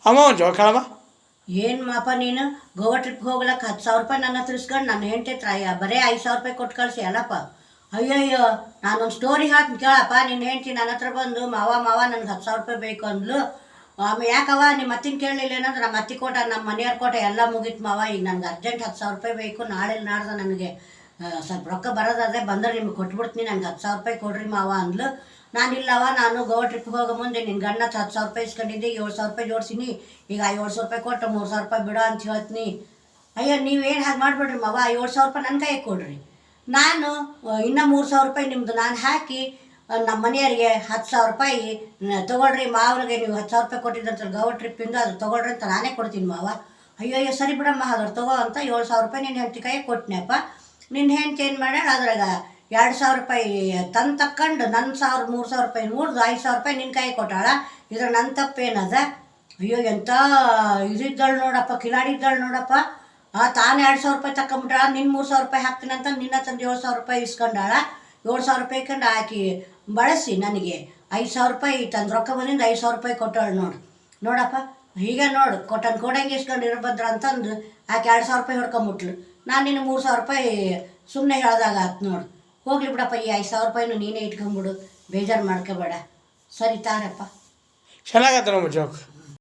ಅಮ್ಮ ಒಂದು ಜೋಕ್ ಹೇಳಮ್ಮ. ಏನು ಮಾಪ ನೀನು ಗೋವಾ ಟ್ರಿಪ್ಗೆ ಹೋಗ್ಲಕ್ಕೆ 10,000 ರೂಪಾಯಿ ನನ್ನ ಹತ್ರ ಇಸ್ಕೊಂಡು ನನ್ನ ಹೆಂಡತಿ ಹತ್ರ ಬರೀ 5,000 ರೂಪಾಯಿ ಕೊಟ್ಟು ಕಳಿಸಿ ಅಲ್ಲಪ್ಪ. ಅಯ್ಯಯ್ಯೋ ನಾನೊಂದು ಸ್ಟೋರಿ ಹಾಕಿ ಕೇಳಪ್ಪ. ನಿನ್ನ ಹೆಂಡತಿ ನನ್ನ ಹತ್ರ ಬಂದು ಮಾವ ನನಗೆ 10,000 ರೂಪಾಯಿ ಬೇಕು ಅಂದ್ಲು. ಆಮೇಲೆ ಯಾಕವ ನಿಮ್ಮ ಅತ್ತಿನ ಕೇಳಲಿಲ್ಲ ಏನಂದ್ರೆ ನಮ್ಮ ಅತ್ತಿ ಕೋಟ ನಮ್ಮ ಮನೆಯವ್ರ ಕೋಟ ಎಲ್ಲ ಮುಗೀತು ಮಾವ. ಈಗ ನನಗೆ ಅರ್ಜೆಂಟ್ 10,000 ರೂಪಾಯಿ ಬೇಕು. ನಾಳೆ ನಾಡ್ದು ನನಗೆ ಸ್ವಲ್ಪ ರೊಕ್ಕ ಬರೋದಾದ್ರೆ ಬಂದರೆ ನಿಮ್ಗೆ ಕೊಟ್ಬಿಡ್ತೀನಿ. ನನಗೆ 10,000 ರೂಪಾಯಿ ಕೊಡ್ರಿ ಮಾವ ಅಂದ್ಲು. ನಾನಿಲ್ಲವ ನಾನು ಗೋವಾ ಟ್ರಿಪ್ಗೆ ಹೋಗೋ ಮುಂದೆ ನಿನ್ನ ಗಂಡ 10,000 ರೂಪಾಯಿ ಇಸ್ಕೊಂಡಿದ್ದೆ. 7,000 ರೂಪಾಯಿ ಜೋಡಿಸಿನಿ. ಈಗ 7,000 ರೂಪಾಯಿ ಕೊಟ್ಟು 3,000 ರೂಪಾಯಿ ಬಿಡೋ ಅಂತ ಹೇಳ್ತೀನಿ. ಅಯ್ಯೋ ನೀವೇನು ಹಾಗೆ ಮಾಡಿಬಿಡ್ರಿ ಮಾವ. 7,000 ರೂಪಾಯಿ ನನ್ನ ಕೈಗೆ ಕೊಡ್ರಿ. ನಾನು ಇನ್ನೂ 3,000 ರೂಪಾಯಿ ನಿಮ್ಮದು ನಾನು ಹಾಕಿ ನಮ್ಮ ಮನೆಯವರಿಗೆ 10,000 ರೂಪಾಯಿ ತೊಗೊಳ್ರಿ ಮಾವ್ರಿಗೆ. ನೀವು 10,000 ರೂಪಾಯಿ ಕೊಟ್ಟಿದ್ದಂತ ಗೋವಾ ಟ್ರಿಪ್ಪಿಂದ ಅದು ತೊಗೊಳ್ರಿ ಅಂತ ನಾನೇ ಕೊಡ್ತೀನಿ ಮಾವ. ಅಯ್ಯೋ ಸರಿ ಬಿಡಮ್ಮ ಹಾಗಾದ್ರೆ ತೊಗೋ ಅಂತ 7,000 ರೂಪಾಯಿ ನಿನ್ನ ಹೆಂಡತಿ ಕೈಗೆ ಕೊಟ್ಟನೆಪ್ಪ. ನಿನ್ನ ಹೆಂಡತಿ ಏನು ಮಾಡ್ಯಾಳ ಅದ್ರಾಗ 2,000 ರೂಪಾಯಿ ತಂದು ತಕ್ಕೊಂಡು ನನ್ನ 3,000 ರೂಪಾಯಿ ನೋಡ್ದು 5,000 ರೂಪಾಯಿ ನಿನ್ನ ಕೈಗೆ ಕೊಟ್ಟಾಳ. ಇದ್ರ ನನ್ನ ತಪ್ಪೇನದ? ಅಯ್ಯೋ ಎಂಥ ಇದಿದ್ದಳು ನೋಡಪ್ಪ, ಕಿಲಾಡಿದ್ದಳು ನೋಡಪ್ಪ. ತಾನು 2,000 ರೂಪಾಯಿ ತಗೊಂಬಿಟ್ಟಾಳ. ನಿನ್ನ 3,000 ರೂಪಾಯಿ ಹಾಕ್ತೀನಂತ ನಿನ್ನ ತಂದು 7,000 ರೂಪಾಯಿ ಇಸ್ಕೊಂಡಾಳ. 7,000 ರೂಪಾಯಿ ಕಂಡು ಹಾಕಿ ಬಳಸಿ ನನಗೆ 5,000 ರೂಪಾಯಿ ತಂದು ರೊಕ್ಕ ಬಂದಿಂದ 5,000 ರೂಪಾಯಿ ಕೊಟ್ಟಾಳು ನೋಡಪ್ಪ. ಹೀಗೆ ನೋಡು ಕೊಡಂಗೆ ಇಸ್ಕೊಂಡು ಇರ್ಬದ್ರ ಅಂತಂದು ಆಕೆ 2,000 ರೂಪಾಯಿ ಹೊಡ್ಕೊಂಬಿಟ್ಲು. ನಾನು ನಿನ್ನ 3,000 ರೂಪಾಯಿ ಸುಮ್ಮನೆ ಹೇಳ್ದಾಗ ಆಯ್ತು ನೋಡು. ಹೋಗ್ಲಿ ಬಿಡಪ್ಪ, ಈ 5,000 ರೂಪಾಯಿನೂ ನೀನೇ ಇಟ್ಕೊಂಬಿಡು, ಬೇಜಾರು ಮಾಡ್ಕೋಬೇಡ. ಸರಿ ತಾರಪ್ಪ. ಚೆನ್ನಾಗತ್ತ ನಮ್ಮ ಜೋಕ್.